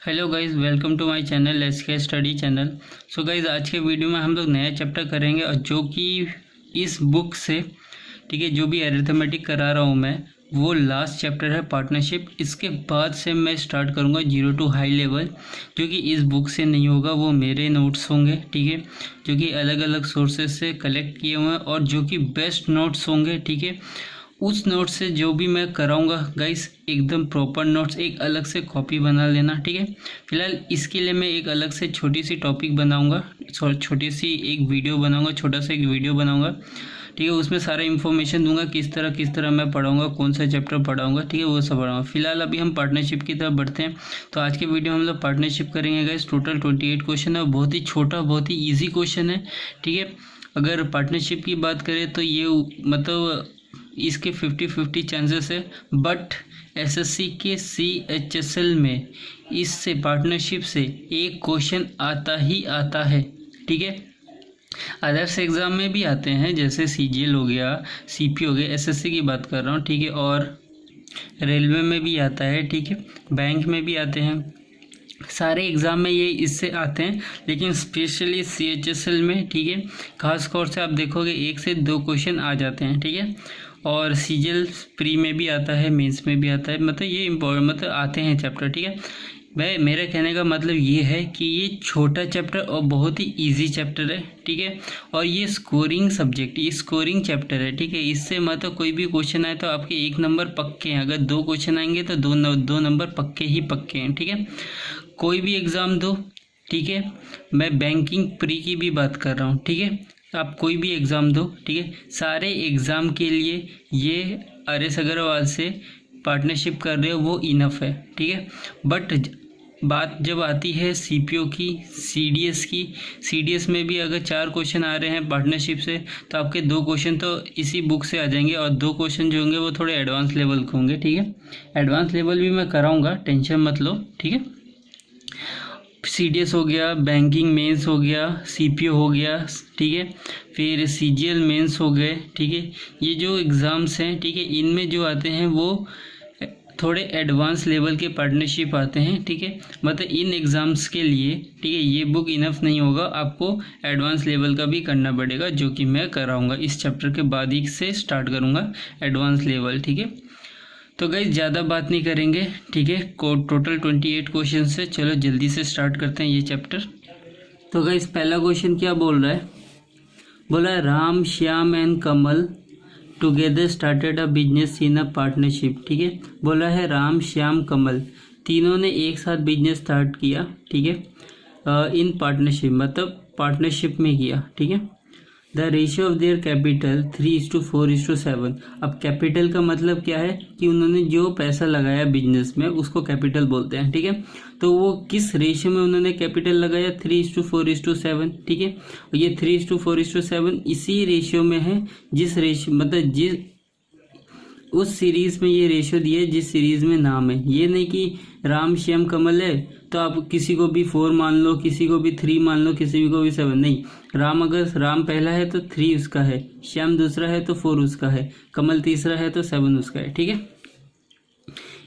Hello guys, welcome to my channel let's get study channel. So guys, आज के video में हम लोग नया चैप्टर करेंगे और जो कि इस बुक से, ठीक है, जो भी अरिथमेटिक करा रहा हूँ मैं, वो लास्ट चैप्टर है पार्टनरशिप। इसके बाद से मैं स्टार्ट करूँगा जीरो टू हाई लेवल, जो कि इस बुक से नहीं होगा, वो मेरे नोट्स होंगे, ठीक है, जो कि अलग अलग सोर्सेज से कलेक्ट किए हुए हैं और जो कि बेस्ट नोट्स होंगे, ठीक है। उस नोट से जो भी मैं कराऊंगा गाइस, एकदम प्रॉपर नोट्स, एक अलग से कॉपी बना लेना, ठीक है। फिलहाल इसके लिए मैं एक अलग से छोटी सी टॉपिक बनाऊंगा, छोटी सी एक वीडियो बनाऊंगा, छोटा सा एक वीडियो बनाऊंगा, ठीक है। उसमें सारा इन्फॉर्मेशन दूंगा, किस तरह मैं पढ़ाऊंगा, कौन सा चैप्टर पढ़ाऊंगा, ठीक है, वो सब पढ़ाऊंगा। फिलहाल अभी हम पार्टनरशिप की तरफ बढ़ते हैं। तो आज के वीडियो में हम लोग पार्टनरशिप करेंगे गाइस। टोटल 28 क्वेश्चन है, बहुत ही छोटा, बहुत ही ईजी क्वेश्चन है, ठीक है। अगर पार्टनरशिप की बात करें तो ये मतलब इसके 50-50 चांसेस है, बट एसएससी के CHSL में इससे पार्टनरशिप से एक क्वेश्चन आता ही आता है, ठीक है। अदर्स एग्ज़ाम में भी आते हैं, जैसे CGL हो गया, CP हो गया, एसएससी की बात कर रहा हूँ, ठीक है, और रेलवे में भी आता है, ठीक है, बैंक में भी आते हैं, सारे एग्ज़ाम में ये इससे आते हैं। लेकिन स्पेशली CHSL में, ठीक है, खास तौर से आप देखोगे 1 से 2 क्वेश्चन आ जाते हैं, ठीक है। और CGL प्री में भी आता है, मेंस में भी आता है, मतलब ये इम्पोर्टेंट, मतलब आते हैं चैप्टर, ठीक है। भाई मेरे कहने का मतलब ये है कि ये छोटा चैप्टर और बहुत ही इजी चैप्टर है, ठीक है। और ये स्कोरिंग सब्जेक्ट, ये स्कोरिंग चैप्टर है, ठीक है। इससे मतलब कोई भी क्वेश्चन आए तो आपके 1 नंबर पक्के हैं, अगर 2 क्वेश्चन आएंगे तो दो नंबर पक्के ही पक्के हैं, ठीक है। कोई भी एग्ज़ाम दो, ठीक है, मैं बैंकिंग प्री की भी बात कर रहा हूँ, ठीक है। आप कोई भी एग्ज़ाम दो, ठीक है, सारे एग्ज़ाम के लिए ये RS अग्रवाल से पार्टनरशिप कर रहे हो वो इनफ है, ठीक है। बट बात जब आती है CPO की, CDS में भी अगर 4 क्वेश्चन आ रहे हैं पार्टनरशिप से, तो आपके 2 क्वेश्चन तो इसी बुक से आ जाएंगे और 2 क्वेश्चन जो होंगे वो थोड़े एडवांस लेवल के होंगे, ठीक है। एडवांस लेवल भी मैं कराऊंगा, टेंशन मत लो, ठीक है। CDS हो गया, बैंकिंग मेंस हो गया, CPO हो गया, ठीक है, फिर CGL मेंस हो गए, ठीक है। ये जो एग्ज़ाम्स हैं, ठीक है, इनमें जो आते हैं वो थोड़े एडवांस लेवल के पार्टनरशिप आते हैं, ठीक है। मतलब इन एग्ज़ाम्स के लिए, ठीक है, ये बुक इनफ नहीं होगा, आपको एडवांस लेवल का भी करना पड़ेगा, जो कि मैं कराऊंगा इस चैप्टर के बाद ही से स्टार्ट करूंगा एडवांस लेवल, ठीक है। तो गाइस ज़्यादा बात नहीं करेंगे, ठीक है। टोटल 28 क्वेश्चन से चलो जल्दी से स्टार्ट करते हैं ये चैप्टर। तो गाइस पहला क्वेश्चन क्या बोल रहा है, बोला है Ram Shyam and Kamal together started a business in a partnership, ठीक है। बोला है राम श्याम कमल तीनों ने एक साथ बिजनेस स्टार्ट किया, ठीक है, इन पार्टनरशिप, मतलब पार्टनरशिप में किया, ठीक है। The ratio of their capital 3:4:7। अब कैपिटल का मतलब क्या है कि उन्होंने जो पैसा लगाया बिजनेस में उसको कैपिटल बोलते हैं, ठीक है। तो वो किस रेशियो में उन्होंने कैपिटल लगाया, 3:4:7, ठीक है। और ये 3:4:7 इसी रेशियो में है जिस रेशियो, मतलब जिस उस सीरीज में ये रेशियो दिए जिस सीरीज में नाम है। ये नहीं कि राम श्याम कमल है तो आप किसी को भी 4 मान लो, किसी को भी 3 मान लो, किसी को भी 7, नहीं। राम, अगर राम पहला है तो 3 उसका है, श्याम दूसरा है तो 4 उसका है, कमल तीसरा है तो 7 उसका है, ठीक है।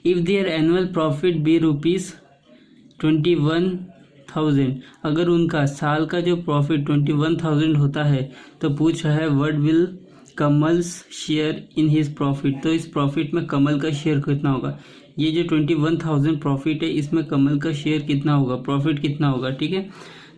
If their annual profit be ₹21,000, अगर उनका साल का जो प्रॉफिट 21,000 होता है तो पूछ रहा है what will Kamal's share in his profit. तो इस प्रॉफिट में कमल का शेयर कितना होगा। ये जो 21,000 प्रॉफिट है, इसमें कमल का शेयर कितना होगा, प्रॉफिट कितना होगा, ठीक है।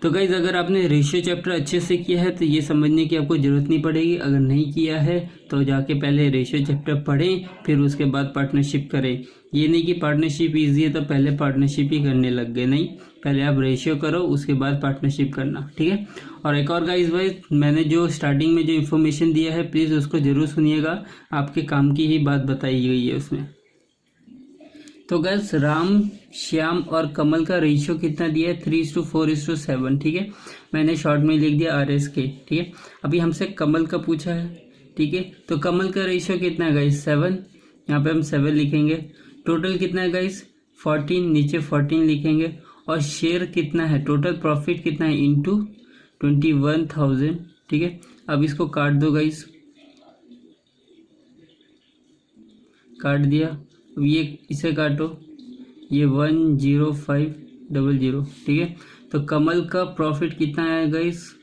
तो गाइज अगर आपने रेशियो चैप्टर अच्छे से किया है तो ये समझने की आपको ज़रूरत नहीं पड़ेगी। अगर नहीं किया है तो जाके पहले रेशियो चैप्टर पढ़ें, फिर उसके बाद पार्टनरशिप करें। ये नहीं कि पार्टनरशिप ईजी है तो पहले पार्टनरशिप ही करने लग गए, नहीं, पहले आप रेशियो करो उसके बाद पार्टनरशिप करना, ठीक है। और एक और गाइज भाई, मैंने जो स्टार्टिंग में जो इन्फॉर्मेशन दिया है प्लीज़ उसको ज़रूर सुनिएगा, आपके काम की ही बात बताई गई है उसमें। तो गैस राम श्याम और कमल का रेशियो कितना दिया है, 3:4:7, ठीक है। मैंने शॉर्ट में लिख दिया RS के, ठीक है। अभी हमसे कमल का पूछा है, ठीक है। तो कमल का रेशियो कितना है गाइस, 7, यहाँ पे हम 7 लिखेंगे। टोटल कितना है गाइस, 14, नीचे 14 लिखेंगे। और शेयर कितना है, टोटल प्रॉफिट कितना है, इंटू 21,000, ठीक है। अब इसको काट दो गाइस, काट दिया। अब ये इसे काटो, ये 105 00, ठीक है। तो कमल का प्रॉफिट कितना है गाइस,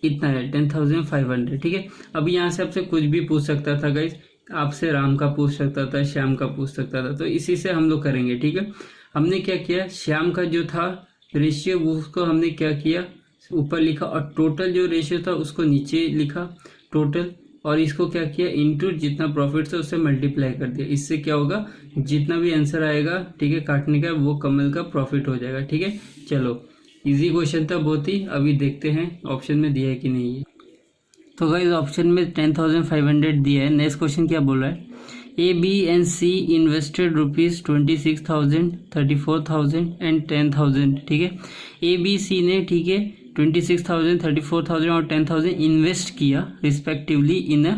इतना है 10,500, ठीक है। अभी यहाँ से आपसे कुछ भी पूछ सकता था गाइस, आपसे राम का पूछ सकता था, श्याम का पूछ सकता था, तो इसी से हम लोग करेंगे, ठीक है। हमने क्या किया, श्याम का जो था रेशियो उसको हमने क्या किया, ऊपर लिखा, और टोटल जो रेशियो था उसको नीचे लिखा टोटल, और इसको क्या किया, इनटू जितना प्रॉफिट था उससे मल्टीप्लाई कर दिया। इससे क्या होगा, जितना भी आंसर आएगा, ठीक है, काटने का, वो कमल का प्रॉफिट हो जाएगा, ठीक है। चलो इजी क्वेश्चन था बहुत ही। अभी देखते हैं ऑप्शन में दिया है कि नहीं है। तो गाइस ऑप्शन में 10,500 दिया है। नेक्स्ट क्वेश्चन क्या बोल रहा है, A B and C invested ₹26,000, 34,000 and 10,000, ठीक है। ए बी सी ने, ठीक है, 26,000, 34,000 और 10,000 इन्वेस्ट किया रिस्पेक्टिवली इन अ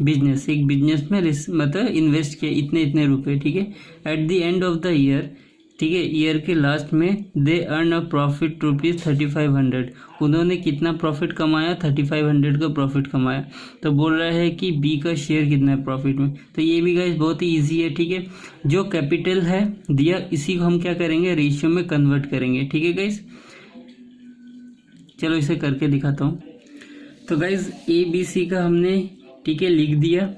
बिजनेस, एक बिजनेस में मतलब इन्वेस्ट किया इतने इतने रुपए, ठीक है। Eight the end of the year, ठीक है, ईयर के लास्ट में दे अर्न अ प्रॉफिट ₹3500, उन्होंने कितना प्रॉफिट कमाया, 3500 का प्रॉफिट कमाया। तो बोल रहा है कि बी का शेयर कितना है प्रॉफिट में। तो ये भी गाइस बहुत ही इजी है, ठीक है। जो कैपिटल है दिया, इसी को हम क्या करेंगे, रेशियो में कन्वर्ट करेंगे, ठीक है गाइस। चलो इसे करके दिखाता हूँ। तो गाइज ए बी सी का हमने, ठीक है, लिख दिया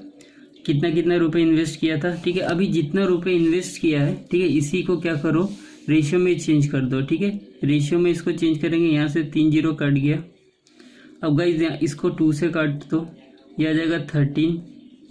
कितना कितना रुपए इन्वेस्ट किया था, ठीक है। अभी जितना रुपए इन्वेस्ट किया है, ठीक है, इसी को क्या करो, रेशियो में चेंज कर दो, ठीक है। रेशियो में इसको चेंज करेंगे, यहाँ से 3 0 कट गया। अब गाइज इसको 2 से काट दो, यह आ जाएगा 13,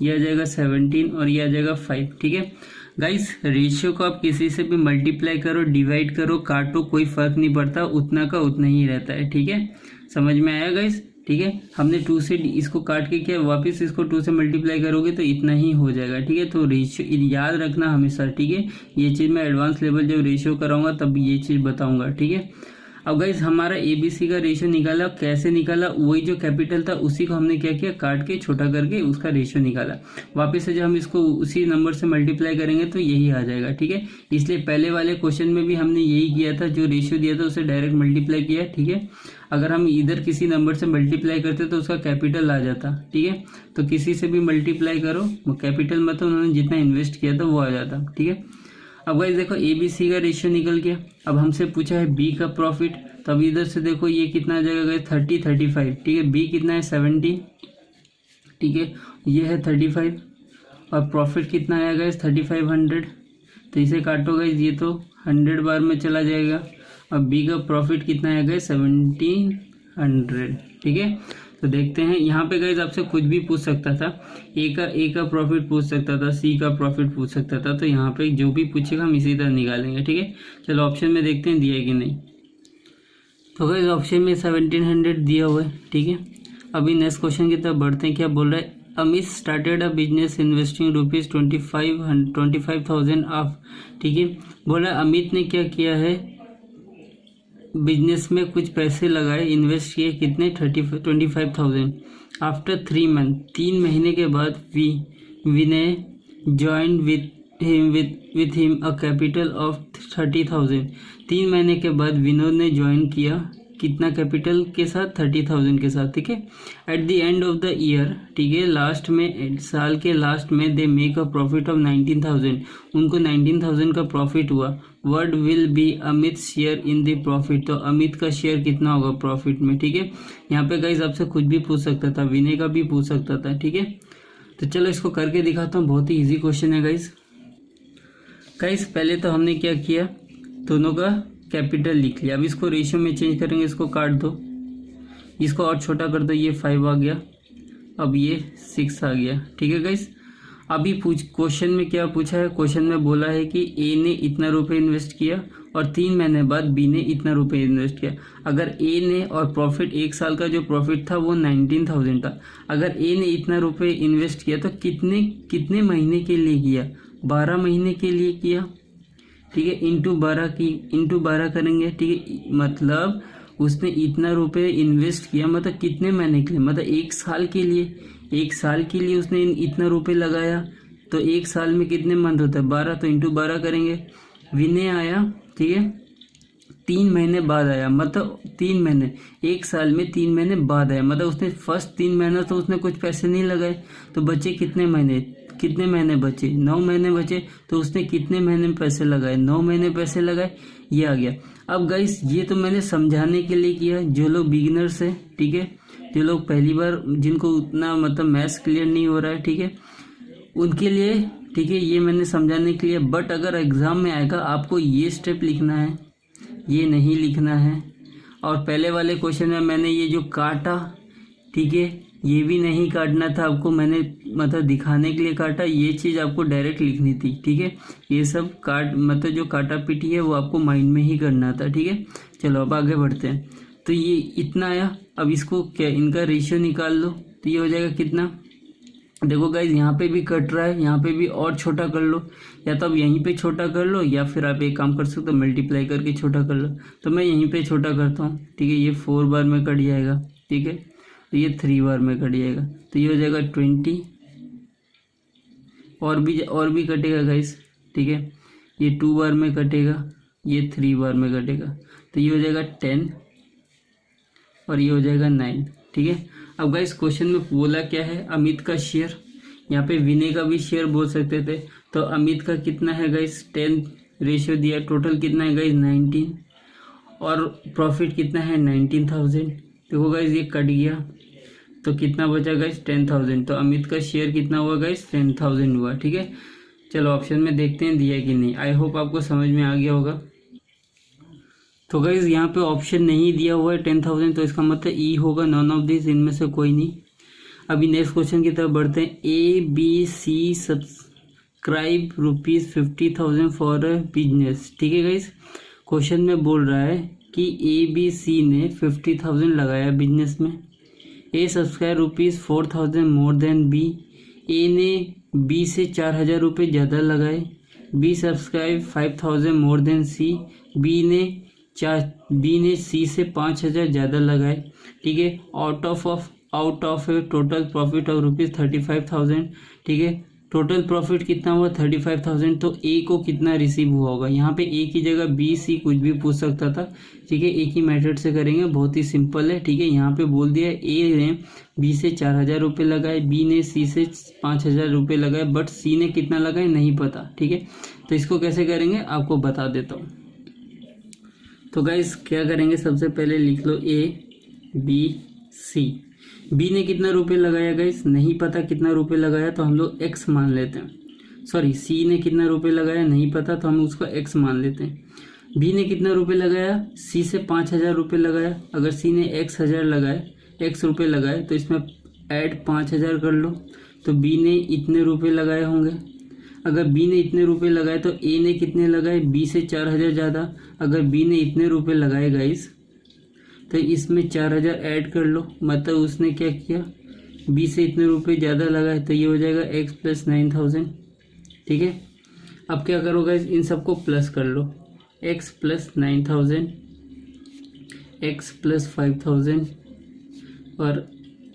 यह आ जाएगा 17 और यह आ जाएगा 5, ठीक है। गाइस रेशियो को आप किसी से भी मल्टीप्लाई करो, डिवाइड करो, काटो, कोई फर्क नहीं पड़ता, उतना का उतना ही रहता है, ठीक है। समझ में आया गाइस, ठीक है। हमने 2 से इसको काट के किया, वापस इसको 2 से मल्टीप्लाई करोगे तो इतना ही हो जाएगा, ठीक है। तो रेशियो याद रखना हमेशा, ठीक है। ये चीज़ मैं एडवांस लेवल जब रेशियो कराऊंगा तब ये चीज़ बताऊंगा, ठीक है। अब गाइस हमारा ABC का रेशियो निकाला, कैसे निकाला, वही जो कैपिटल था उसी को हमने क्या किया, काट के छोटा करके उसका रेशियो निकाला। वापस से जब हम इसको उसी नंबर से मल्टीप्लाई करेंगे तो यही आ जाएगा, ठीक है। इसलिए पहले वाले क्वेश्चन में भी हमने यही किया था, जो रेशियो दिया था उसे डायरेक्ट मल्टीप्लाई किया, ठीक है। अगर हम इधर किसी नंबर से मल्टीप्लाई करते तो उसका कैपिटल आ जाता, ठीक है। तो किसी से भी मल्टीप्लाई करो, कैपिटल मतलब उन्होंने जितना इन्वेस्ट किया था वो आ जाता, ठीक है। अब गाइस देखो ABC का रेशियो निकल गया। अब हमसे पूछा है B का प्रॉफिट, तो अब इधर से देखो ये कितना आ जाएगा गाइस, 30, 35, ठीक है। B कितना है, 17, ठीक है, ये है 35, और प्रॉफिट कितना आया गाइस, 3500। तो इसे काटो गाइस, ये तो 100 बार में चला जाएगा। अब B का प्रॉफिट कितना आया गाइस, 1700, ठीक है। तो देखते हैं, यहाँ पे गाइज आपसे कुछ भी पूछ सकता था, ए का प्रॉफिट पूछ सकता था, सी का प्रॉफिट पूछ सकता था, तो यहाँ पे जो भी पूछेगा हम इसी तरह निकालेंगे, ठीक है। चलो ऑप्शन में देखते हैं दिया है कि नहीं। तो गाइज ऑप्शन में 1700 दिया हुआ है, ठीक है। अभी नेक्स्ट क्वेश्चन की तरफ बढ़ते हैं। क्या बोल रहा है, Amit started a business investing ₹25,000 of, ठीक है। बोला अमित ने क्या किया है, बिजनेस में कुछ पैसे लगाए, इन्वेस्ट किए, कितने, 25,000। आफ्टर 3 मंथ, 3 महीने के बाद Vinay join with him a capital of 30,000। 3 महीने के बाद विनोद ने ज्वाइन किया, कितना कैपिटल के साथ, 30,000 के साथ, ठीक है। Eight the end of the year, ठीक है, लास्ट में, साल के लास्ट में, they make a profit of 19,000, उनको 19,000 का प्रॉफिट हुआ। What will be Amit share in the profit, तो अमित का शेयर कितना होगा प्रॉफिट में, ठीक है। यहाँ पे गाइस आपसे कुछ भी पूछ सकता था, विनय का भी पूछ सकता था, ठीक है। तो चलो इसको करके दिखाता हूँ, बहुत ही ईजी क्वेश्चन है गाइस। पहले तो हमने क्या किया, दोनों का कैपिटल लिख लिया। अब इसको रेशियो में चेंज करेंगे, इसको काट दो, इसको और छोटा कर दो, ये 5 आ गया, अब ये 6 आ गया, ठीक है गाइस। अभी क्वेश्चन में क्या पूछा है, क्वेश्चन में बोला है कि ए ने इतना रुपए इन्वेस्ट किया और 3 महीने बाद बी ने इतना रुपए इन्वेस्ट किया। अगर ए ने, और प्रॉफिट 1 साल का जो प्रॉफिट था वो 19,000 था, अगर ए ने इतना रुपए इन्वेस्ट किया तो कितने महीने के लिए किया, 12 महीने के लिए किया, ठीक है। इंटू 12 करेंगे, ठीक है। मतलब उसने इतना रुपए इन्वेस्ट किया, मतलब कितने महीने के लिए, मतलब 1 साल के लिए, 1 साल के लिए उसने इतना रुपए लगाया। तो 1 साल में कितने मंथ होता है, 12, तो इंटू 12 करेंगे। विनय आया, ठीक है, 3 महीने बाद आया, मतलब 3 महीने, 1 साल में 3 महीने बाद आया, मतलब उसने फर्स्ट 3 महीना तो उसने कुछ पैसे नहीं लगाए, तो बचे कितने महीने, कितने महीने बचे, 9 महीने बचे, तो उसने कितने महीने में पैसे लगाए, 9 महीने पैसे लगाए, ये आ गया। अब गाइस ये तो मैंने समझाने के लिए किया, जो लोग बिगिनर्स है, ठीक है, जो लोग पहली बार, जिनको उतना मतलब मैथ्स क्लियर नहीं हो रहा है, ठीक है, उनके लिए, ठीक है, ये मैंने समझाने के लिए। बट अगर एग्जाम में आएगा आपको ये स्टेप लिखना है, ये नहीं लिखना है। और पहले वाले क्वेश्चन में मैंने ये जो काटा, ठीक है, ये भी नहीं काटना था आपको, मैंने मतलब दिखाने के लिए काटा, ये चीज़ आपको डायरेक्ट लिखनी थी, ठीक है। ये सब काट मतलब जो काटा पीटी है वो आपको माइंड में ही करना था, ठीक है। चलो अब आगे बढ़ते हैं। तो ये इतना आया, अब इसको क्या, इनका रेशियो निकाल लो, तो ये हो जाएगा कितना। देखो गाइज यहाँ पे भी कट रहा है, यहाँ पे भी और छोटा कर लो, या तो अब यहीं पे छोटा कर लो, या फिर आप एक काम कर सकते हो मल्टीप्लाई करके छोटा कर लो। तो मैं यहीं पे छोटा करता हूँ, ठीक है, ये 4 बार में कट जाएगा, ठीक है, तो ये 3 बार में कट जाएगा, तो ये हो जाएगा 20, और भी कटेगा गाइज, ठीक है, ये 2 बार में कटेगा, ये 3 बार में कटेगा, तो ये हो जाएगा 10 और ये हो जाएगा 9, ठीक है। अब गाइस क्वेश्चन में बोला क्या है, अमित का शेयर, यहाँ पे विनय का भी शेयर बोल सकते थे। तो अमित का कितना है गाइस, 10 रेशियो दिया, टोटल कितना है गाइस 19, और प्रॉफिट कितना है 19,000। देखो गाइस ये कट गया, तो कितना बचा गाइस 10,000, तो अमित का शेयर कितना हुआ गाइस 10,000 हुआ, ठीक है। चलो ऑप्शन में देखते हैं दिया कि नहीं, आई होप आपको समझ में आ गया होगा। तो गाइज यहाँ पे ऑप्शन नहीं दिया हुआ है 10,000, तो इसका मतलब ई होगा, नॉन ऑफ दिस, इनमें से कोई नहीं। अभी नेक्स्ट क्वेश्चन की तरफ बढ़ते हैं। ABC subscribe ₹50,000 for a business, ठीक है गाइज। क्वेश्चन में बोल रहा है कि ABC ने 50,000 लगाया बिजनेस में। A subscribe ₹4,000 more than B। A ने B से 4,000 रुपये ज़्यादा लगाए। B subscribe 5,000 more than C। B ने C से 5,000 ज़्यादा लगाए, ठीक है। Out of A total profit of ₹35,000, ठीक है। टोटल प्रॉफिट कितना हुआ 35,000, तो A को कितना रिसीव हुआ होगा। यहाँ पे A की जगह B C कुछ भी पूछ सकता था, ठीक है। एक ही मेथड से करेंगे, बहुत ही सिंपल है, ठीक है। यहाँ पे बोल दिया A ने B से 4,000 रुपये लगाए, B ने C से 5,000 रुपये लगाए, बट C ने कितना लगाए नहीं पता, ठीक है। तो इसको कैसे करेंगे आपको बता देता हूँ। तो गाइस क्या करेंगे, सबसे पहले लिख लो ABC। B ने कितना रुपए लगाया गाइस नहीं पता, कितना रुपए लगाया तो हम लोग X मान लेते हैं। सॉरी, C ने कितना रुपए लगाया नहीं पता, तो हम उसको X मान लेते हैं। B ने कितना रुपए लगाया, C से 5,000 रुपये लगाया। अगर C ने X रुपये लगाए तो इसमें ऐड 5,000 कर लो, तो B ने इतने रुपए लगाए होंगे। अगर B ने इतने रुपए लगाए तो A ने कितने लगाए, B से 4,000 ज़्यादा। अगर B ने इतने रुपए लगाए गाइस, तो इसमें 4,000 ऐड कर लो, मतलब उसने क्या किया, B से इतने रुपए ज़्यादा लगाए, तो ये हो जाएगा X + 9,000, ठीक है। अब क्या करो गाइस, इन सबको प्लस कर लो, X + 9,000, X + 5,000 और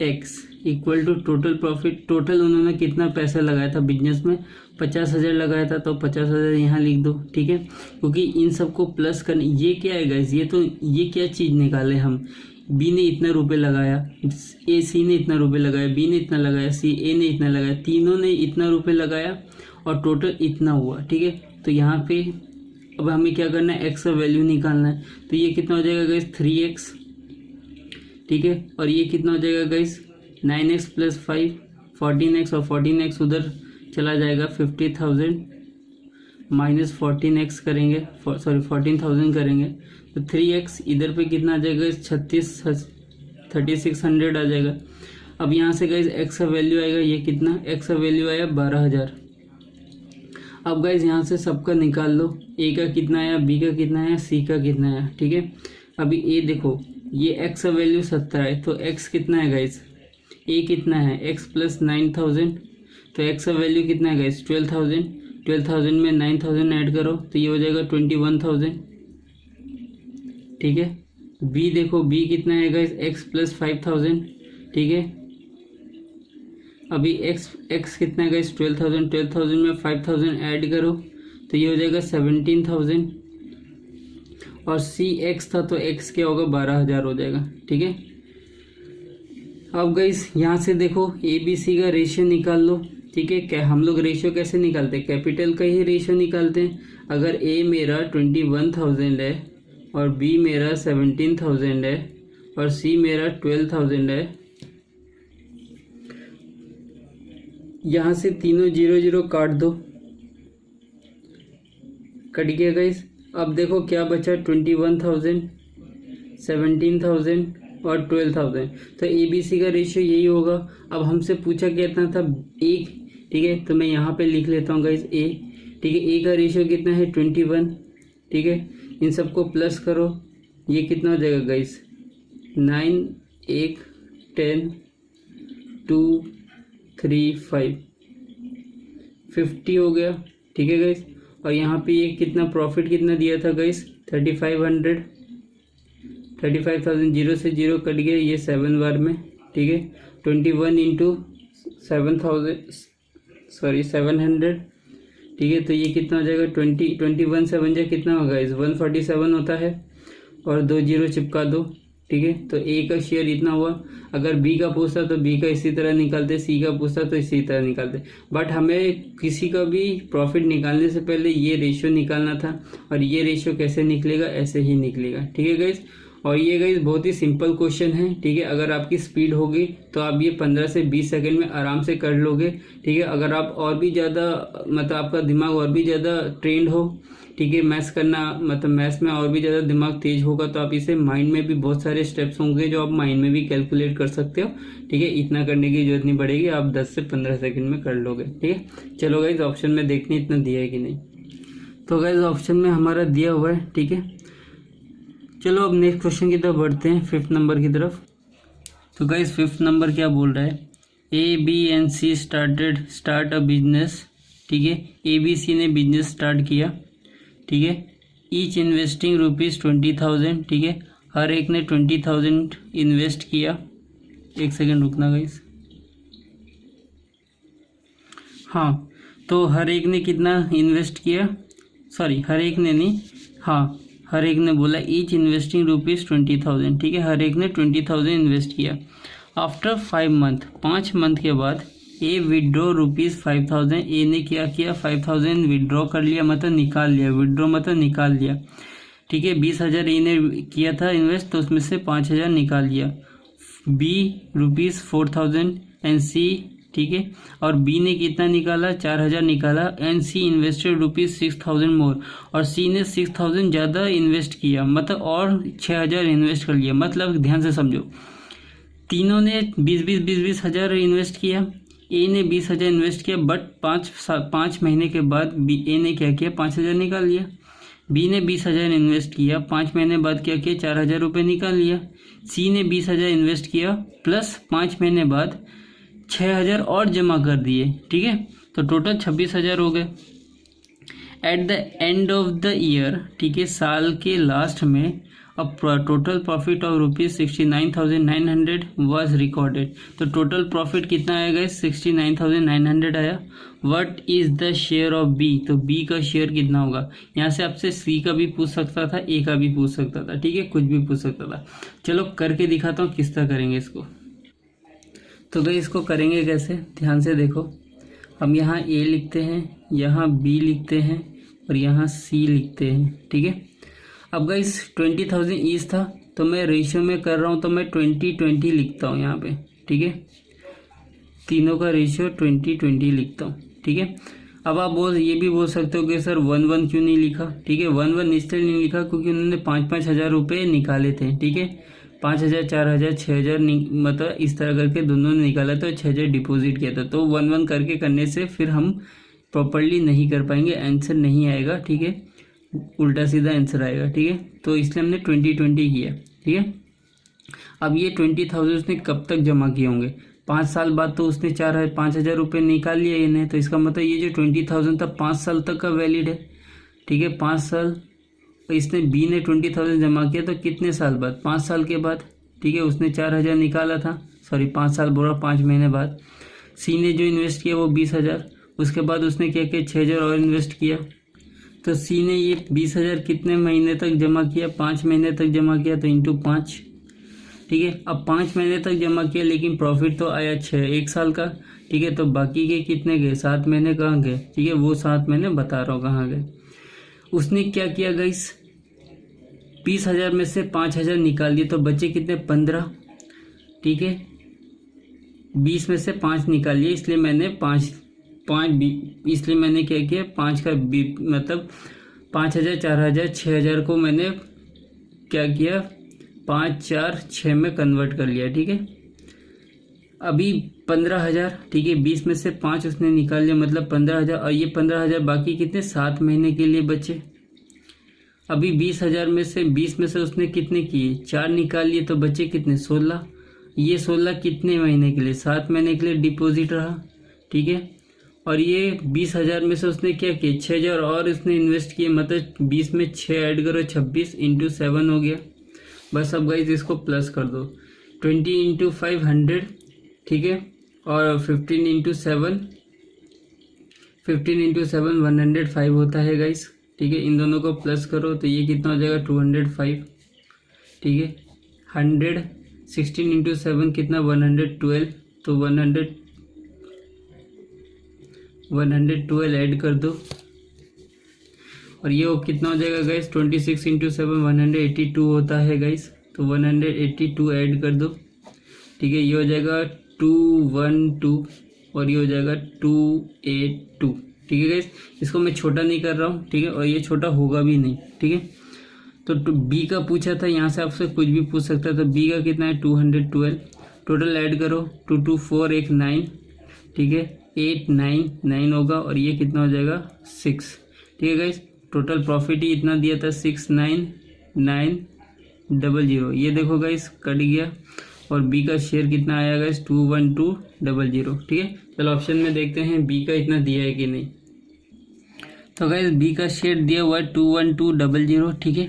X equal to total profit. Total उन्होंने कितना पैसा लगाया था बिजनेस में, 50,000 लगाया था, तो 50,000 यहाँ लिख दो, ठीक है। क्योंकि इन सबको प्लस करने, ये क्या है गाइस, ये क्या चीज़ निकाले हम, B ने इतना रुपए लगाया, C ने इतना रुपए लगाया, B ने इतना लगाया, A ने इतना लगाया, तीनों ने इतना रुपए लगाया और टोटल इतना हुआ, ठीक है। तो यहाँ पे अब हमें क्या करना है, X का वैल्यू निकालना है। तो ये कितना हो जाएगा गाइस 3X, ठीक है। और ये कितना हो जाएगा गाइस 9X + 5 14X, और 14X उधर चला जाएगा, 50,000 माइनस 14X करेंगे, सॉरी 14,000 करेंगे, तो 3X इधर पे कितना आ जाएगा 3600 आ जाएगा। अब यहाँ से गाइज X का वैल्यू आएगा, ये कितना, X का वैल्यू आया 12,000। अब गाइज यहाँ से सबका निकाल लो, A का कितना आया, B का कितना आया, C का कितना आया, ठीक है। अभी A देखो, ये X का वैल्यू 70 है, तो X कितना है गाइज, A कितना है, X + 9,000, तो X का वैल्यू कितना है गाइस 12,000। 12,000 में 9,000 ऐड करो, तो ये हो जाएगा 21,000, ठीक है। B देखो, B कितना है गाइस, X + 5,000, ठीक है। अभी X कितना है गाइस 12,000, 12,000 में 5,000 ऐड करो, तो ये हो जाएगा 17,000, और C X था तो X क्या होगा 12,000 हो जाएगा, ठीक है। अब गाइस यहाँ से देखो ABC का रेशियो निकाल लो, ठीक है। हम लोग रेशियो कैसे निकालते हैं, कैपिटल का ही रेशियो निकालते हैं। अगर ए मेरा 21,000 है और बी मेरा 17,000 है और सी मेरा 12,000 है, यहाँ से तीनों 0 0 काट दो, कट गया गाइस। अब देखो क्या बचा, 21,000, 17,000 और 12,000। तो ए बी सी का रेशियो यही होगा। अब हमसे पूछा कितना था, 1, ठीक है। तो मैं यहाँ पे लिख लेता हूँ गाइस ए, ठीक है। ए का रेशियो कितना है, 21, ठीक है। इन सबको प्लस करो, ये कितना हो जाएगा गाइस, 9, 1, 10, 2, 3, 5, 50 हो गया, ठीक है गाइस। और यहाँ पे ये कितना प्रॉफिट कितना दिया था गाइस, 3500, 35,000, 0 से 0 कट गया, ये 7 बार में, ठीक है। 21 इंटू 700, ठीक है। तो ये कितना हो जाएगा, 21 7 जा कितना होगा इस 147 होता है, और 2 0 चिपका दो, ठीक है। तो ए का शेयर इतना हुआ। अगर बी का पूछता तो बी का इसी तरह निकालते, सी का पूछता तो इसी तरह निकालते। बट हमें किसी का भी प्रॉफिट निकालने से पहले ये रेशियो निकालना था, और ये रेशियो कैसे निकलेगा, ऐसे ही निकलेगा, ठीक है गाइस। और ये गाइस बहुत ही सिंपल क्वेश्चन है, ठीक है। अगर आपकी स्पीड होगी तो आप ये 15 से 20 सेकंड में आराम से कर लोगे, ठीक है। अगर आप और भी ज़्यादा मतलब आपका दिमाग और भी ज़्यादा ट्रेंड हो, ठीक है, मैथ्स करना मतलब मैथ्स में और भी ज़्यादा दिमाग तेज होगा, तो आप इसे माइंड में भी बहुत सारे स्टेप्स होंगे जो आप माइंड में भी कैलकुलेट कर सकते हो, ठीक है। इतना करने की जरूरत नहीं पड़ेगी, आप 10 से 15 सेकंड में कर लोगे, ठीक है। चलो गाइस ऑप्शन में देखने इतना दिया है कि नहीं। तो गाइस ऑप्शन में हमारा दिया हुआ है, ठीक है। चलो अब नेक्स्ट क्वेश्चन की तरफ बढ़ते हैं, 5th नंबर की तरफ। तो गाइस 5th नंबर क्या बोल रहा है, A B and C start a business, ठीक है। ए बी सी ने बिजनेस स्टार्ट किया, ठीक है। ईच इन्वेस्टिंग ₹20,000, ठीक है। हर एक ने 20,000 इन्वेस्ट किया। एक सेकेंड रुकना गाइस, हाँ। तो हर एक ने कितना इन्वेस्ट किया, सॉरी हर एक ने नहीं, हाँ हर एक ने बोला ईच इन्वेस्टिंग ₹20,000, ठीक है। हर एक ने 20,000 इन्वेस्ट किया। आफ्टर 5 मंथ, 5 मंथ के बाद ए विड्रॉ ₹5,000, ए ने क्या किया, 5,000 विड्रॉ कर लिया, मतलब निकाल लिया, विड्रॉ मतलब निकाल लिया, ठीक है। 20,000 ए ने किया था इन्वेस्ट, तो उसमें से 5,000 निकाल लिया। बी ₹4,000 एंड सी, ठीक है। और बी ने कितना निकाला, 4,000 निकाला। एंड सी इन्वेस्टेड ₹6,000 मोर, और सी ने 6,000 ज़्यादा इन्वेस्ट किया, मतलब और 6,000 इन्वेस्ट कर लिया। मतलब ध्यान से समझो, तीनों ने 20 हज़ार इन्वेस्ट किया। ए ने 20,000 इन्वेस्ट किया, बट 5 महीने के बाद ए ने क्या किया, 5,000 निकाल लिया। बी ने 20,000 इन्वेस्ट किया, 5 महीने बाद क्या किया, 4,000 रुपये निकाल लिया। सी ने 20,000 इन्वेस्ट किया, प्लस 5 महीने बाद 6,000 और जमा कर दिए, ठीक है। तो टोटल 26,000 हो गए। At the end of the year, ठीक है, साल के लास्ट में अब total profit of ₹69,900 was recorded. तो टोटल प्रॉफिट कितना आएगा, 69,900 आया। What is the share of B, तो बी का शेयर कितना होगा। यहाँ से आपसे सी का भी पूछ सकता था, ए का भी पूछ सकता था, ठीक है, कुछ भी पूछ सकता था। चलो करके दिखाता हूँ किस तरह करेंगे इसको। तो भाई इसको करेंगे कैसे, ध्यान से देखो। हम यहाँ ए लिखते हैं, यहाँ बी लिखते हैं, और यहाँ सी लिखते हैं, ठीक है। अब गाइस 20,000 ईच था, तो मैं रेशियो में कर रहा हूँ, तो मैं 20-20 लिखता हूँ यहाँ पे, ठीक है। तीनों का रेशियो 20-20 लिखता हूँ, ठीक है। अब आप ये भी बोल सकते हो कि सर 1-1 क्यों नहीं लिखा, ठीक है। 1-1 इसलिए नहीं लिखा क्योंकि उन्होंने 5-5 हज़ार रुपये निकाले थे, ठीक है। 5,000, 4,000, 6,000 मतलब इस तरह करके दोनों ने निकाला था, 6,000 डिपॉजिट किया था। तो 1-1 करके करने से फिर हम प्रॉपरली नहीं कर पाएंगे, आंसर नहीं आएगा, ठीक है, उल्टा सीधा आंसर आएगा, ठीक है। तो इसलिए हमने 20-20 किया, ठीक है। अब ये 20,000 उसने कब तक जमा किए होंगे, 5 साल बाद। तो उसने 5,000 रुपये निकाल लिया इन्हें, तो इसका मतलब ये जो 20,000 था 5 साल तक का वैलिड है, ठीक है। 5 साल इसने बी ने 20,000 जमा किया, तो कितने साल बाद, 5 साल के बाद, ठीक है। उसने 4,000 निकाला था, सॉरी 5 साल बोला, 5 महीने बाद। सी ने जो इन्वेस्ट किया वो 20,000, उसके बाद उसने क्या किया, 6,000 और इन्वेस्ट किया। तो सी ने ये 20,000 कितने महीने तक जमा किया, 5 महीने तक जमा किया, तो इंटू 5, ठीक ठीक है। अब 5 महीने तक जमा किया लेकिन प्रॉफिट तो आया 6 1 साल का, ठीक है। तो बाकी के कितने गए, 7 महीने कहाँ गए, ठीक है, वो 7 महीने बता रहा हूँ कहाँ गए। उसने क्या किया गाइस, 20,000 में से 5,000 निकाल दिए तो बचे कितने, 15, ठीक है। 20 में से 5 निकाल लिए, इसलिए मैंने 5 इसलिए मैंने क्या किया, 5 का मतलब 5,000 4,000 6,000 को मैंने क्या किया, 5 4 6 में कन्वर्ट कर लिया, ठीक है। अभी 15,000, ठीक है, 20 में से 5 उसने निकाल लिया मतलब 15,000, और ये 15,000 बाकी कितने, 7 महीने के लिए बचे। अभी 20,000 में से 20 में से उसने कितने किए, 4 निकाल लिए तो बचे कितने, 16। ये 16 कितने महीने के लिए, 7 महीने के लिए डिपॉजिट रहा, ठीक है। और ये 20,000 में से उसने क्या किया, 6,000 और उसने इन्वेस्ट किए, मतलब 20 में 6 ऐड करो, 26 × 7 हो गया। बस अब गाइस इसको प्लस कर दो, 20 × 5 100, ठीक है, और 15 × 7 105 होता है गाइस, ठीक है। इन दोनों को प्लस करो तो ये कितना हो जाएगा, 205, ठीक है। 16 × 7 कितना, 112, तो 112 ऐड कर दो, और ये वो कितना हो जाएगा गाइस, 26 × 7 182 होता है गाइस, तो 182 ऐड कर दो, ठीक है। ये हो जाएगा 212 और ये हो जाएगा 282, ठीक है गाइस। इसको मैं छोटा नहीं कर रहा हूँ, ठीक है, और ये छोटा होगा भी नहीं, ठीक है। तो बी का पूछा था, यहाँ से आपसे कुछ भी पूछ सकता है। तो बी का कितना है, 212, टोटल ऐड करो, 2 2 4 1 9, ठीक है, 8 9 9 होगा, और ये कितना हो जाएगा, 6, ठीक है गाइस। टोटल प्रॉफिट ही इतना दिया था, 69900। ये देखो गाइस कट गया, और बी का शेयर कितना आया गाइस, 21200, ठीक है। चलो ऑप्शन में देखते हैं बी का इतना दिया है कि नहीं। तो गाइस बी का शेयर दिया हुआ है 21200, ठीक है।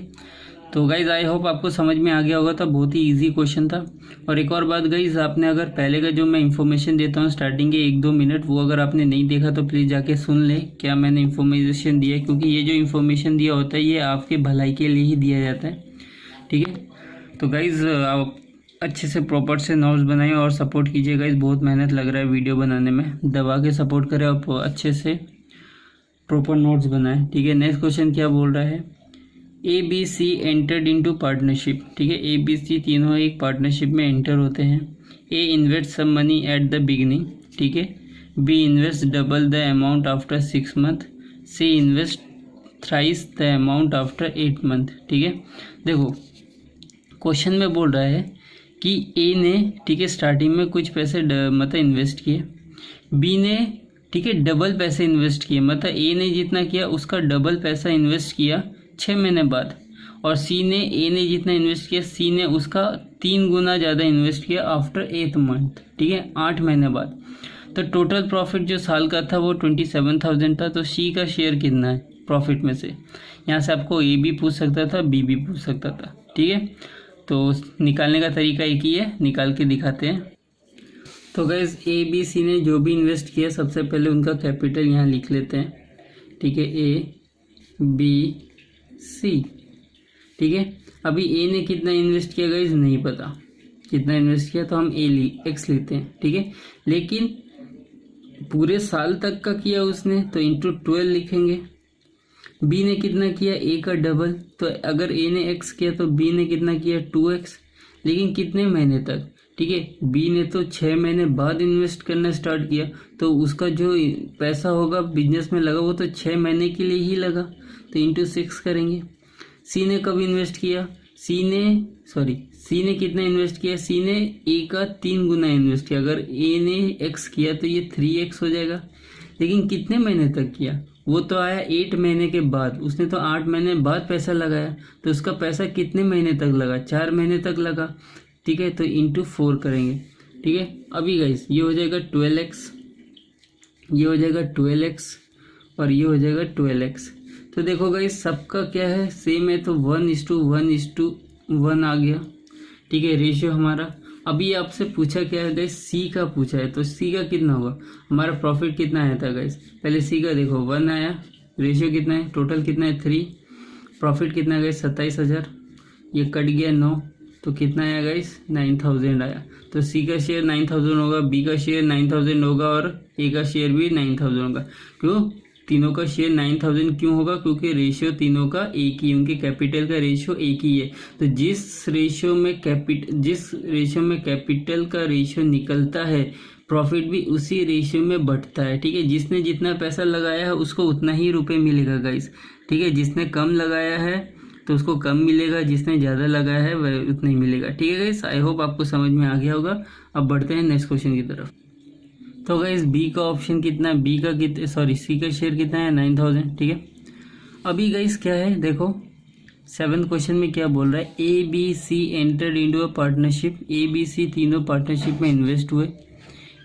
तो गाइज आई होप आपको समझ में आ गया होगा, था बहुत ही इजी क्वेश्चन था। और एक और बात गाइज, आपने अगर पहले का जो मैं इन्फॉर्मेशन देता हूँ स्टार्टिंग के 1-2 मिनट, वो अगर आपने नहीं देखा तो प्लीज़ जाके सुन ले क्या मैंने इन्फॉर्मेशन दिया है, क्योंकि ये जो इन्फॉर्मेशन दिया होता है ये आपके भलाई के लिए ही दिया जाता है, ठीक है। तो गाइज आप अच्छे से प्रॉपर से नोट्स बनाइए और सपोर्ट कीजिए गाइज, बहुत मेहनत लग रहा है वीडियो बनाने में, दबा के सपोर्ट करें और अच्छे से प्रॉपर नोट्स बनाएं, ठीक है। नेक्स्ट क्वेश्चन क्या बोल रहा है, A B C entered into partnership, ठीक है। ए बी सी तीनों एक पार्टनरशिप में एंटर होते हैं। A invest some money at the beginning, ठीक है। B invest double the amount after 6 month. C invest thrice the amount after 8 month, ठीक है। देखो क्वेश्चन में बोल रहा है कि ए ने, ठीक है, स्टार्टिंग में कुछ पैसे मतलब इन्वेस्ट किए, बी ने, ठीक है, डबल पैसे इन्वेस्ट किए, मतलब ए ने जितना किया उसका डबल पैसा इन्वेस्ट किया 6 महीने बाद, और सी ने, ए ने जितना इन्वेस्ट किया सी ने उसका 3 गुना ज़्यादा इन्वेस्ट किया आफ्टर 8 मंथ, ठीक है, 8 महीने बाद। तो टोटल प्रॉफिट जो साल का था वो 27,000 था। तो सी का शेयर कितना है प्रॉफिट में से, यहाँ से आपको ए भी पूछ सकता था, बी भी पूछ सकता था, ठीक है। तो निकालने का तरीका एक ही है, निकाल के दिखाते हैं। तो गाइज ए बी सी ने जो भी इन्वेस्ट किया सबसे पहले उनका कैपिटल यहाँ लिख लेते हैं, ठीक है, ए बी सी, ठीक है। अभी ए ने कितना इन्वेस्ट किया गाइज नहीं पता, कितना इन्वेस्ट किया, तो हम एक्स लेते हैं, ठीक है। लेकिन पूरे साल तक का किया उसने तो इंटू 12 लिखेंगे। बी ने कितना किया, ए का डबल, तो अगर ए ने एक्स किया तो बी ने कितना किया 2x, लेकिन कितने महीने तक, ठीक है। बी ने तो 6 महीने बाद इन्वेस्ट करना स्टार्ट किया, तो उसका जो पैसा होगा बिजनेस में लगा वो तो 6 महीने के लिए ही लगा, तो इंटू 6 करेंगे। सी ने कब इन्वेस्ट किया, सी ने कितना इन्वेस्ट किया, सी ने ए का 3 गुना इन्वेस्ट किया। अगर ए ने एक्स किया तो ये 3x हो जाएगा, लेकिन कितने महीने तक किया, वो तो आया 8 महीने के बाद, उसने तो 8 महीने बाद पैसा लगाया, तो उसका पैसा कितने महीने तक लगा, 4 महीने तक लगा, ठीक है। तो इंटू 4 करेंगे, ठीक है। अभी गाइस ये हो जाएगा 12x, ये हो जाएगा 12x और ये हो जाएगा 12x। तो देखो गाइस सबका क्या है, सेम है, तो 1:1:1 आ गया, ठीक है, रेशियो हमारा। अभी आपसे पूछा क्या है गाइस, सी का पूछा है, तो सी का कितना होगा, हमारा प्रॉफिट कितना आया था गाइस, पहले सी का देखो 1 आया, रेशियो कितना है, टोटल कितना है 3, प्रॉफिट कितना है गाइस 27,000, ये कट गया 9, तो कितना आया गाइस 9000 आया। तो सी का शेयर 9000 होगा, बी का शेयर 9000 होगा और ए का शेयर भी 9000 होगा। क्यों? तीनों का शेयर 9000 क्यों होगा? क्योंकि रेशियो तीनों का एक ही, उनके कैपिटल का रेशियो एक ही है। तो जिस रेशियो में कैपिटल का रेशियो निकलता है, प्रॉफिट भी उसी रेशियो में बढ़ता है। ठीक है, जिसने जितना पैसा लगाया है उसको उतना ही रुपए मिलेगा गाइस। ठीक है, जिसने कम लगाया है तो उसको कम मिलेगा, जिसने ज़्यादा लगाया है वह उतना ही मिलेगा। ठीक है गाइस, आई होप आपको समझ में आ गया होगा। अब बढ़ते हैं नेक्स्ट क्वेश्चन की तरफ। तो गाइस बी का ऑप्शन कितना है, सी का शेयर कितना है 9000। ठीक है, अभी गाइस क्या है देखो, 7th क्वेश्चन में क्या बोल रहा है, A B C entered into a partnership. A B C तीनों पार्टनरशिप में इन्वेस्ट हुए।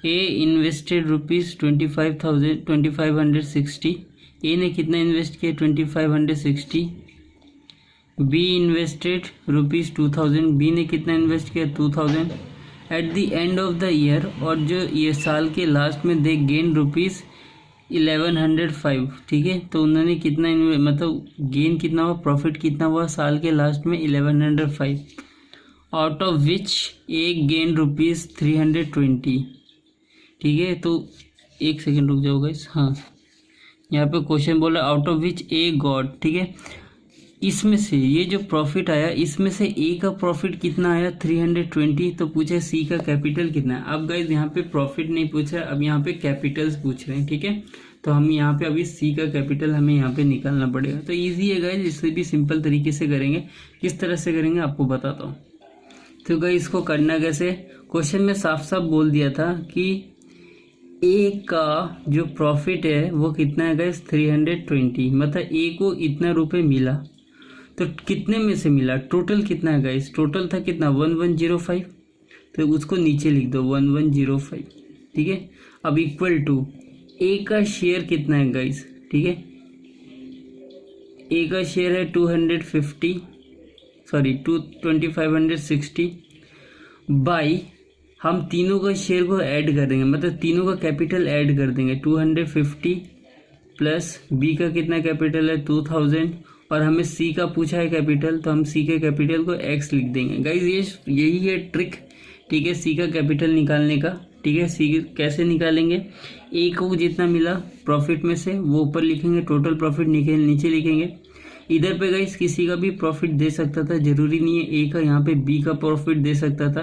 ए इन्वेस्टेड ₹2560। ए ने कितना इन्वेस्ट किया 2560। Be invested ₹2000। बी ने कितना इन्वेस्ट किया 2000। Eight the end of the year, और जो ये साल के लास्ट में दे गेन ₹1105। ठीक है, तो उन्होंने कितना मतलब गेन कितना हुआ, प्रॉफिट कितना हुआ साल के लास्ट में 1105, out of which A gain ₹320। ठीक है, तो एक सेकेंड रुक जाओ गाइस। हाँ, यहाँ पे क्वेश्चन बोला out of which A got. ठीक है, इसमें से ये जो प्रॉफिट आया, इसमें से ए का प्रॉफिट कितना आया 320। तो पूछे सी का कैपिटल कितना है। अब गाइज यहाँ पे प्रॉफिट नहीं पूछा, अब यहाँ पे कैपिटल्स पूछ रहे हैं। ठीक है, तो हम यहाँ पे अभी सी का कैपिटल हमें यहाँ पे निकालना पड़ेगा। तो इजी है गाइज, इससे भी सिंपल तरीके से करेंगे। किस तरह से करेंगे आपको बताता हूँ। तो गाइज इसको करना कैसे, क्वेश्चन में साफ साफ बोल दिया था कि ए का जो प्रॉफिट है वो कितना है गाइस 320। मतलब ए को इतना रुपए मिला, तो कितने में से मिला, टोटल कितना है गाइस, टोटल था कितना 1105। तो उसको नीचे लिख दो 1105। ठीक है, अब इक्वल टू ए का शेयर कितना है गाइस। ठीक है, ए का शेयर है 2560 बाई, हम तीनों का शेयर को ऐड कर देंगे, मतलब तीनों का कैपिटल ऐड कर देंगे 250 प्लस बी का कितना कैपिटल है 2000, और हमें सी का पूछा है कैपिटल, तो हम सी के कैपिटल को एक्स लिख देंगे। गाइज यही है ट्रिक। ठीक है, सी का कैपिटल निकालने का। ठीक है, सी कैसे निकालेंगे, ए को जितना मिला प्रॉफिट में से वो ऊपर लिखेंगे, टोटल प्रॉफिट नीचे लिखेंगे। इधर पे गाइस किसी का भी प्रॉफिट दे सकता था, जरूरी नहीं है ए का, यहाँ पे बी का प्रॉफिट दे सकता था।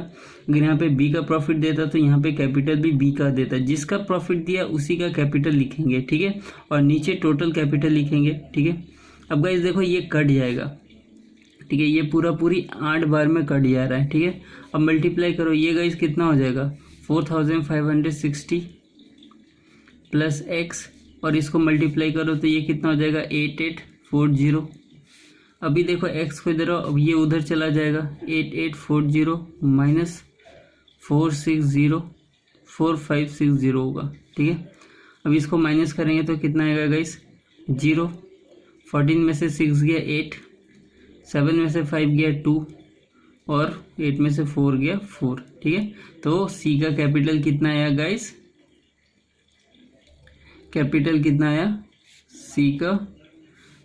अगर यहाँ पे बी का प्रॉफिट देता तो यहाँ पे कैपिटल भी बी का देता। जिसका प्रॉफिट दिया उसी का कैपिटल लिखेंगे। ठीक है, और नीचे टोटल कैपिटल लिखेंगे। ठीक है, अब गाइस देखो ये कट जाएगा। ठीक है, ये पूरी 8 बार में कट जा रहा है। ठीक है, अब मल्टीप्लाई करो, ये गाइस कितना हो जाएगा 4560 प्लस एक्स, और इसको मल्टीप्लाई करो तो ये कितना हो जाएगा 8840। अभी देखो एक्स को इधर, अब ये उधर चला जाएगा 8840 माइनस 4560 होगा। ठीक है, अब इसको माइनस करेंगे तो कितना आएगा गाइस 0। 14 में से 6 गया 8, 7 में से 5 गया 2, और 8 में से 4 गया 4। ठीक है, तो सी का कैपिटल कितना आया गाइस, कैपिटल कितना आया सी का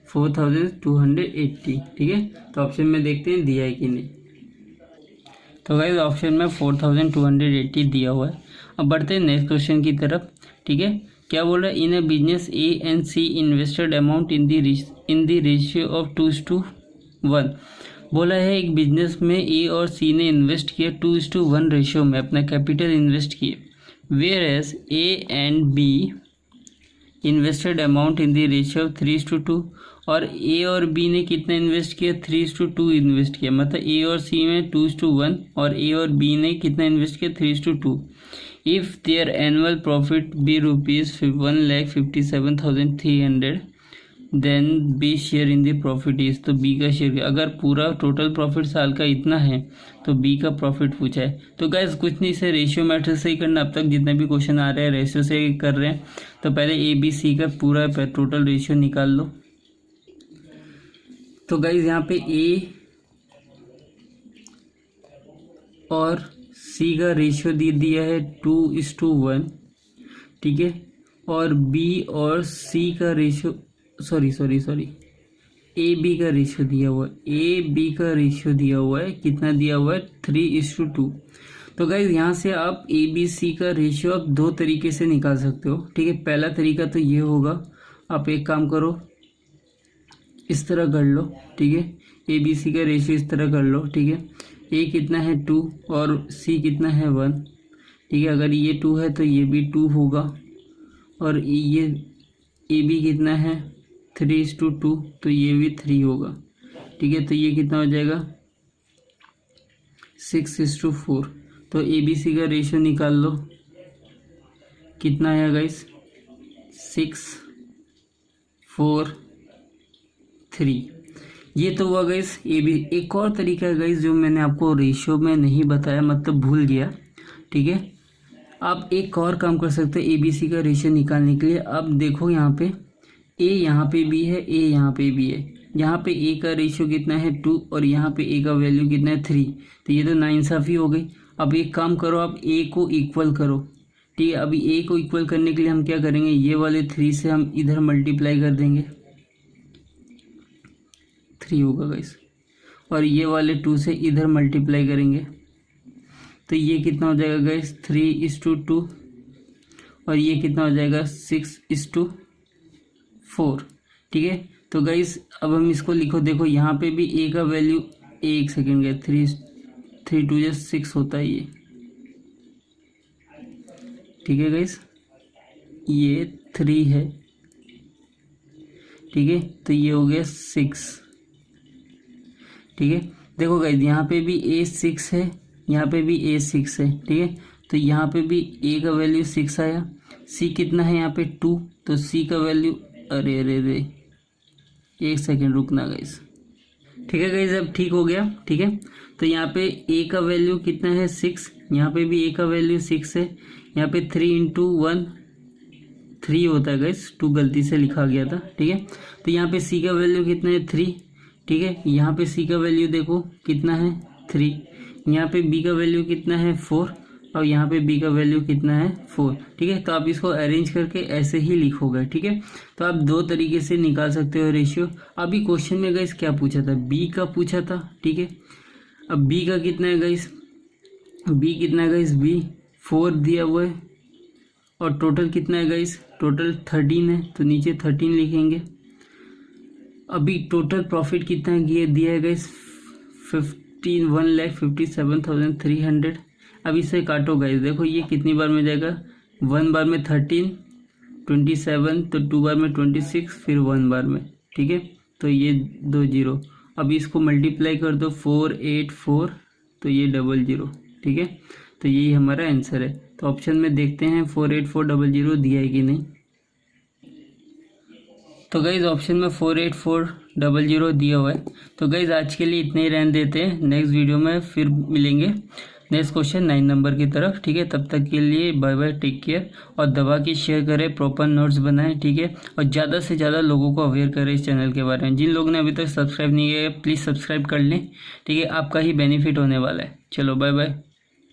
4280। ठीक है, तो ऑप्शन में देखते हैं दिया है कि नहीं। तो गाइस ऑप्शन में 4280 दिया हुआ है। अब बढ़ते हैं नेक्स्ट क्वेश्चन की तरफ। ठीक है, क्या बोल रहा है, in a business A and C invested amount in the ratio of 2:1। बोला है एक बिजनेस में ए और सी ने इन्वेस्ट किया 2:1 रेशियो में, अपना कैपिटल इन्वेस्ट किए। Whereas A and B invested amount in the ratio of 3:2, और ए और बी ने कितना इन्वेस्ट किया 3:2 इन्वेस्ट किया। मतलब ए और सी में 2:1 और ए और बी ने कितना इन्वेस्ट किया 3:2। If their annual profit be ₹1,57,300 then B share in the profit is. तो बी का शेयर, अगर पूरा टोटल प्रॉफिट साल का इतना है तो बी का प्रॉफिट पूछा है। तो गाइस कुछ नहीं, इसे रेशियो मेथड से ही करना। अब तक जितने भी क्वेश्चन आ रहे हैं रेशियो से ही कर रहे हैं। तो पहले ए बी सी का पूरा टोटल रेशियो निकाल लो। तो गाइस यहाँ पे ए और सी का रेशियो दे दिया है 2:1। ठीक है, और बी और सी का रेशियो सॉरी ए बी का रेशियो दिया हुआ है, ए बी का रेशियो दिया हुआ है, कितना दिया हुआ है 3:2। तो गाइज यहाँ से आप ए बी सी का रेशियो आप दो तरीके से निकाल सकते हो, ठीक है। पहला तरीका तो ये होगा, आप एक काम करो इस तरह कर लो, ठीक है। ए बी सी का रेशियो इस तरह कर लो, ठीक है। ए कितना है 2 और सी कितना है 1, ठीक है। अगर ये 2 है तो ये भी 2 होगा, और ये ए बी कितना है 3:2, तो ये भी 3 होगा, ठीक है। तो ये कितना हो जाएगा 6:4। तो ए बी सी का रेशियो निकाल लो, कितना है गाइस 6, 4, 3। ये तो हुआ गाइस ए बी। एक और तरीका है गाइस जो मैंने आपको रेशियो में नहीं बताया, मतलब भूल गया, ठीक है। आप एक और काम कर सकते हैं ए बी सी का रेशियो निकालने के लिए। आप देखो यहाँ पे ए यहाँ पे भी है, ए यहाँ पे भी है। यहाँ पे ए का रेशियो कितना है 2 और यहाँ पे ए का वैल्यू कितना है 3, तो ये तो नाइंसाफ़ी हो गई। अब एक काम करो, आप ए को इक्वल करो, ठीक है। अभी ए को इक्वल करने के लिए हम क्या करेंगे, ये वाले 3 से हम इधर मल्टीप्लाई कर देंगे, 3 होगा गाइस, और ये वाले 2 से इधर मल्टीप्लाई करेंगे, तो ये कितना हो जाएगा गाइस 3:2, और ये कितना हो जाएगा 6:4, ठीक है। तो गाइस अब हम इसको लिखो, देखो यहाँ पे भी ए का वैल्यू, एक सेकेंड गया 3 2 6 होता है ये, ठीक है गाइस, ये 3 है, ठीक है। तो ये हो गया 6, ठीक है। देखो गाइस यहाँ पे भी ए 6 है, यहाँ पे भी ए 6 है, ठीक है। तो यहाँ पे भी ए का वैल्यू 6 आया, सी कितना है यहाँ पे 2, तो सी का वैल्यू, अरे अरे अरे एक सेकेंड रुकना गाइस, ठीक है गाइस, अब ठीक हो गया, ठीक है। तो यहाँ पे ए का वैल्यू कितना है 6, यहाँ पे भी ए का वैल्यू 6 है, यहाँ पे 3 × 1 3 होता है गाइस, 2 गलती से लिखा गया था, ठीक है। तो यहाँ पे सी का वैल्यू कितना है 3, ठीक है। यहाँ पे सी का वैल्यू देखो कितना है 3, यहाँ पे बी का वैल्यू कितना है 4, और यहाँ पे बी का वैल्यू कितना है 4, ठीक है। तो आप इसको अरेंज करके ऐसे ही लिखोगे, ठीक है। तो आप दो तरीके से निकाल सकते हो रेशियो। अभी क्वेश्चन में गाइस क्या पूछा था, बी का पूछा था, ठीक है। अब बी का कितना है गाइस, बी कितना है गाइस, बी 4 दिया हुआ है, और टोटल कितना है गाइस, टोटल 13 है, तो नीचे 13 लिखेंगे। अभी टोटल प्रॉफिट कितना दिया है गाइस 1,57,300। अब इसे काटो गाइस, देखो ये कितनी बार में जाएगा, 1 बार में 13, 27, तो 2 बार में 26, फिर 1 बार में, ठीक है। तो ये 2 0। अब इसको मल्टीप्लाई कर दो 484, तो ये 00, ठीक है। तो यही हमारा आंसर है। तो ऑप्शन में देखते हैं 48400 दिया है कि नहीं। तो गाइज़ ऑप्शन में 48400 दिया हुआ है। तो गाइज़ आज के लिए इतने ही रहने देते हैं, नेक्स्ट वीडियो में फिर मिलेंगे नेक्स्ट क्वेश्चन 9 नंबर की तरफ, ठीक है। तब तक के लिए बाय बाय, टेक केयर, और दबा के शेयर करें, प्रॉपर नोट्स बनाएं, ठीक है। और ज़्यादा से ज़्यादा लोगों को अवेयर करें इस चैनल के बारे में। जिन लोगों ने अभी तक सब्सक्राइब नहीं किया प्लीज़ सब्सक्राइब कर लें, ठीक है। आपका ही बेनिफिट होने वाला है। चलो बाय बाय।